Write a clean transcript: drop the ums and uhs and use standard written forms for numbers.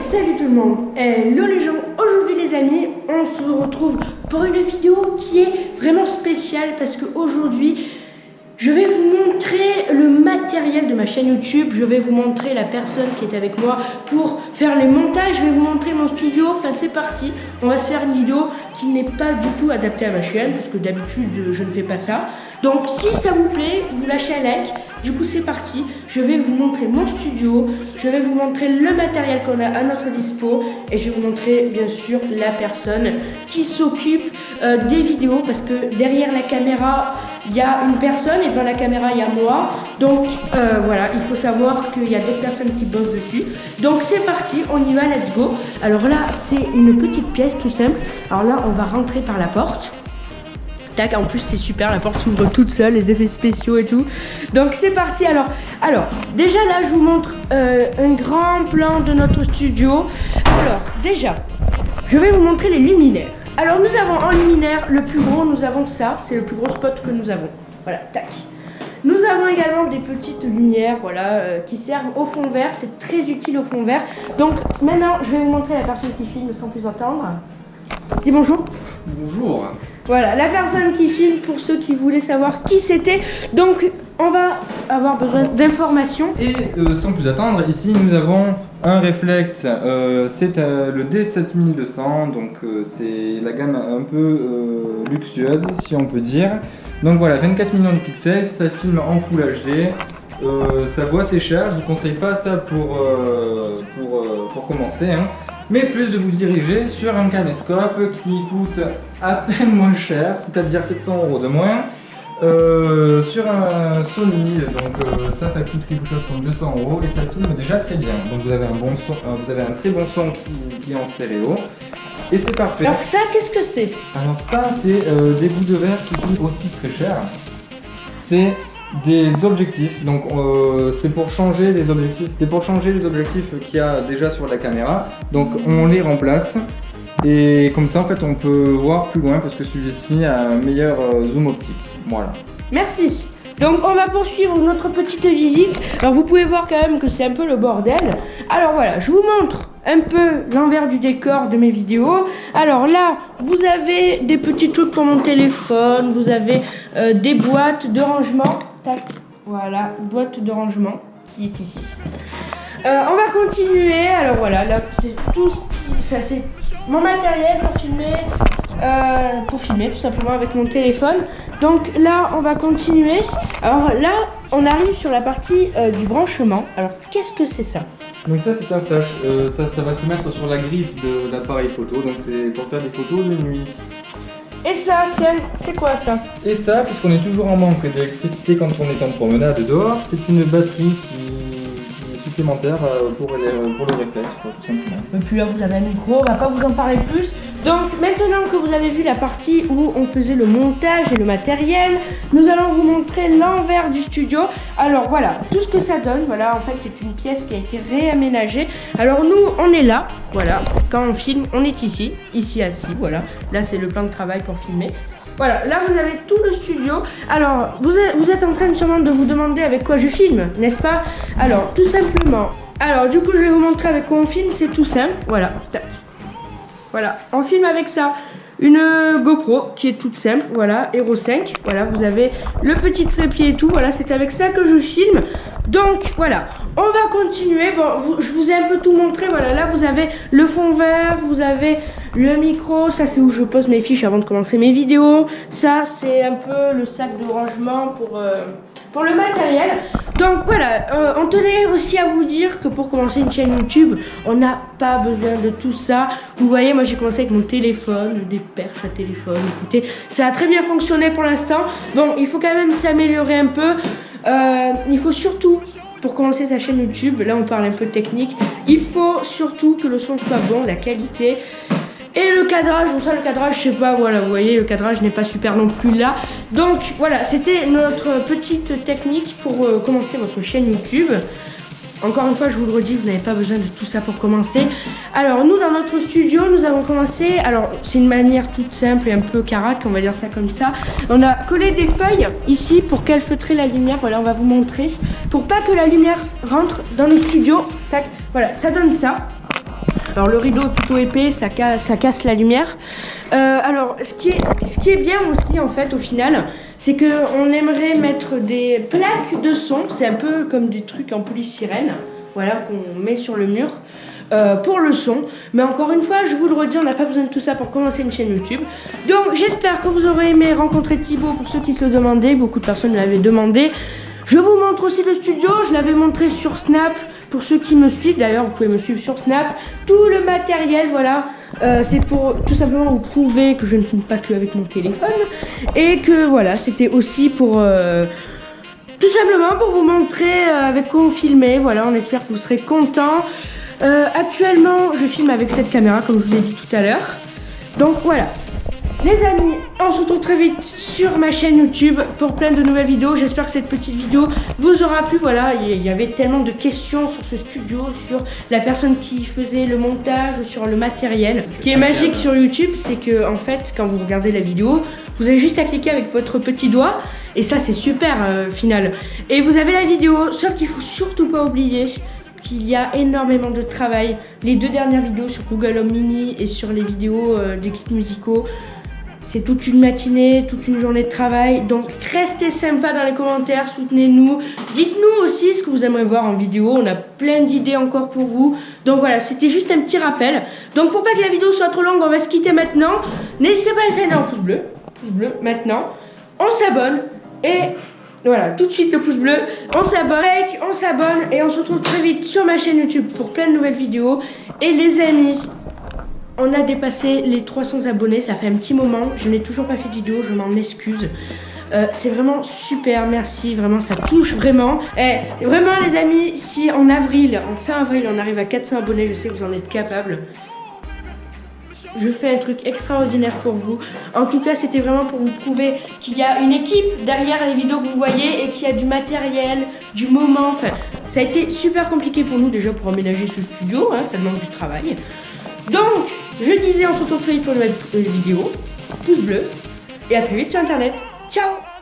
Salut tout le monde, hello les gens, aujourd'hui les amis, on se retrouve pour une vidéo qui est vraiment spéciale parce qu'aujourd'hui je vais vous montrer le matériel de ma chaîne YouTube, je vais vous montrer la personne qui est avec moi pour faire les montages, je vais vous montrer mon studio, enfin c'est parti, on va se faire une vidéo qui n'est pas du tout adaptée à ma chaîne parce que d'habitude je ne fais pas ça. Donc si ça vous plaît, vous lâchez un like, du coup c'est parti, je vais vous montrer mon studio, je vais vous montrer le matériel qu'on a à notre dispo et je vais vous montrer bien sûr la personne qui s'occupe des vidéos parce que derrière la caméra il y a une personne et dans la caméra il y a moi, donc voilà, il faut savoir qu'il y a d'autres personnes qui bossent dessus. Donc c'est parti, on y va, let's go. Alors là c'est une petite pièce tout simple, alors là on va rentrer par la porte. Tac, en plus c'est super, la porte s'ouvre toute seule, les effets spéciaux et tout. Donc c'est parti. Alors déjà là je vous montre un grand plan de notre studio. Alors déjà, je vais vous montrer les luminaires. Alors nous avons en luminaire le plus gros, nous avons ça, c'est le plus gros spot que nous avons. Voilà, tac. Nous avons également des petites lumières, voilà, qui servent au fond vert, c'est très utile au fond vert. Donc maintenant je vais vous montrer la personne qui filme sans plus attendre. Dis bonjour. Bonjour. Voilà, la personne qui filme pour ceux qui voulaient savoir qui c'était. Donc, on va avoir besoin d'informations. Et sans plus attendre, ici nous avons un réflexe, c'est le D7200, donc c'est la gamme un peu luxueuse si on peut dire. Donc voilà, 24 millions de pixels, ça filme en Full HD. Ça vaut assez cher, je ne vous conseille pas ça pour commencer, hein. Mais plus de vous diriger sur un caméscope qui coûte à peine moins cher, c'est-à-dire 700 € de moins, sur un Sony, donc ça coûte quelque chose comme 200 € et ça filme déjà très bien. Donc vous avez un bon son, vous avez un très bon son qui est en stéréo et c'est parfait. Alors ça, qu'est-ce que c'est? Alors ça, c'est des bouts de verre qui coûtent aussi très cher. C'est des objectifs, donc c'est pour changer les objectifs, qu'il y a déjà sur la caméra, donc on les remplace et comme ça en fait on peut voir plus loin parce que celui-ci a un meilleur zoom optique. Voilà. Merci. Donc on va poursuivre notre petite visite. Alors vous pouvez voir quand même que c'est un peu le bordel. Alors voilà, je vous montre un peu l'envers du décor de mes vidéos. Alors là, vous avez des petits trucs pour mon téléphone, vous avez des boîtes de rangement. Tac, voilà, boîte de rangement qui est ici. On va continuer. Alors voilà, là c'est tout ce qui fait, c'est mon matériel pour filmer tout simplement avec mon téléphone. Donc là on va continuer. Alors là on arrive sur la partie du branchement. Alors qu'est-ce que c'est ça? Donc ça c'est un flash, ça va se mettre sur la griffe de l'appareil photo, donc c'est pour faire des photos de nuit. Et ça, tiens, c'est quoi ça? Et ça, puisqu'on est toujours en manque d'électricité quand on est en promenade dehors, c'est une batterie qui est supplémentaire pour le réflexe, tout simplement. Et puis là vous avez un micro, on va pas vous en parler plus. Donc maintenant que vous avez vu la partie où on faisait le montage et le matériel, nous allons vous montrer l'envers du studio. Alors voilà, tout ce que ça donne, voilà, en fait c'est une pièce qui a été réaménagée. Alors nous on est là, voilà, quand on filme on est ici assis, voilà. Là c'est le plan de travail pour filmer. Voilà, là vous avez tout le studio. Alors vous êtes en train sûrement de vous demander avec quoi je filme, n'est-ce pas? Alors tout simplement, alors du coup je vais vous montrer avec quoi on filme, c'est tout simple, voilà. Voilà, on filme avec ça, une GoPro qui est toute simple, voilà, Hero 5, voilà, vous avez le petit trépied et tout, voilà, c'est avec ça que je filme. Donc voilà, on va continuer, bon, je vous ai un peu tout montré, voilà, là vous avez le fond vert, vous avez le micro, ça c'est où je pose mes fiches avant de commencer mes vidéos, ça c'est un peu le sac de rangement pour le matériel. Donc voilà, on tenait aussi à vous dire que pour commencer une chaîne YouTube, on n'a pas besoin de tout ça. Vous voyez, moi j'ai commencé avec mon téléphone, des perches à téléphone, écoutez, ça a très bien fonctionné pour l'instant. Bon, il faut quand même s'améliorer un peu. Il faut surtout, pour commencer sa chaîne YouTube, là on parle un peu de technique, il faut surtout que le son soit bon, la qualité. Et le cadrage, bon ça le cadrage je sais pas, voilà vous voyez le cadrage n'est pas super non plus là. Donc voilà, c'était notre petite technique pour commencer votre chaîne YouTube. Encore une fois je vous le redis, vous n'avez pas besoin de tout ça pour commencer. Alors nous dans notre studio nous avons commencé, alors c'est une manière toute simple et un peu caraque, on va dire ça comme ça. On a collé des feuilles ici pour calfeutrer la lumière, voilà on va vous montrer. Pour pas que la lumière rentre dans le studio, tac, voilà ça donne ça. Alors le rideau est plutôt épais, ça casse la lumière. Alors ce qui est bien aussi en fait au final, c'est qu'on aimerait mettre des plaques de son, c'est un peu comme des trucs en polystyrène, voilà, qu'on met sur le mur. Pour le son, mais encore une fois je vous le redis, on n'a pas besoin de tout ça pour commencer une chaîne YouTube. Donc j'espère que vous aurez aimé rencontrer Thibaut, pour ceux qui se le demandaient, beaucoup de personnes l'avaient demandé. Je vous montre aussi le studio, je l'avais montré sur Snap, pour ceux qui me suivent, d'ailleurs vous pouvez me suivre sur Snap, tout le matériel, voilà, c'est pour tout simplement vous prouver que je ne filme pas que avec mon téléphone, et que voilà, c'était aussi pour... tout simplement pour vous montrer avec quoi on filmait, voilà, on espère que vous serez contents. Actuellement, je filme avec cette caméra, comme je vous l'ai dit tout à l'heure. Donc voilà. Les amis, on se retrouve très vite sur ma chaîne YouTube pour plein de nouvelles vidéos. J'espère que cette petite vidéo vous aura plu. Voilà, il y avait tellement de questions sur ce studio, sur la personne qui faisait le montage, sur le matériel. Ce qui est magique sur YouTube, c'est que en fait, quand vous regardez la vidéo, vous avez juste à cliquer avec votre petit doigt. Et ça, c'est super final. Et vous avez la vidéo, sauf qu'il faut surtout pas oublier qu'il y a énormément de travail. Les 2 dernières vidéos sur Google Home Mini et sur les vidéos des clips musicaux, c'est toute une matinée, toute une journée de travail. Donc restez sympa dans les commentaires, soutenez-nous. Dites-nous aussi ce que vous aimeriez voir en vidéo. On a plein d'idées encore pour vous. Donc voilà, c'était juste un petit rappel. Donc pour pas que la vidéo soit trop longue, on va se quitter maintenant. N'hésitez pas à laisser un pouce bleu maintenant. On s'abonne et... voilà, tout de suite le pouce bleu, on s'abonne et on se retrouve très vite sur ma chaîne YouTube pour plein de nouvelles vidéos. Et les amis, on a dépassé les 300 abonnés, ça fait un petit moment, je n'ai toujours pas fait de vidéo, je m'en excuse. C'est vraiment super, merci, vraiment ça touche vraiment. Et vraiment les amis, si en fin avril on arrive à 400 abonnés, je sais que vous en êtes capables. Je fais un truc extraordinaire pour vous. En tout cas, c'était vraiment pour vous prouver qu'il y a une équipe derrière les vidéos que vous voyez et qu'il y a du matériel, du moment. Enfin, ça a été super compliqué pour nous déjà pour emménager ce studio, hein, ça demande du travail. Donc, je disais, on se retrouve très vite pour une nouvelle vidéo. Pouce bleu et à très vite sur internet. Ciao!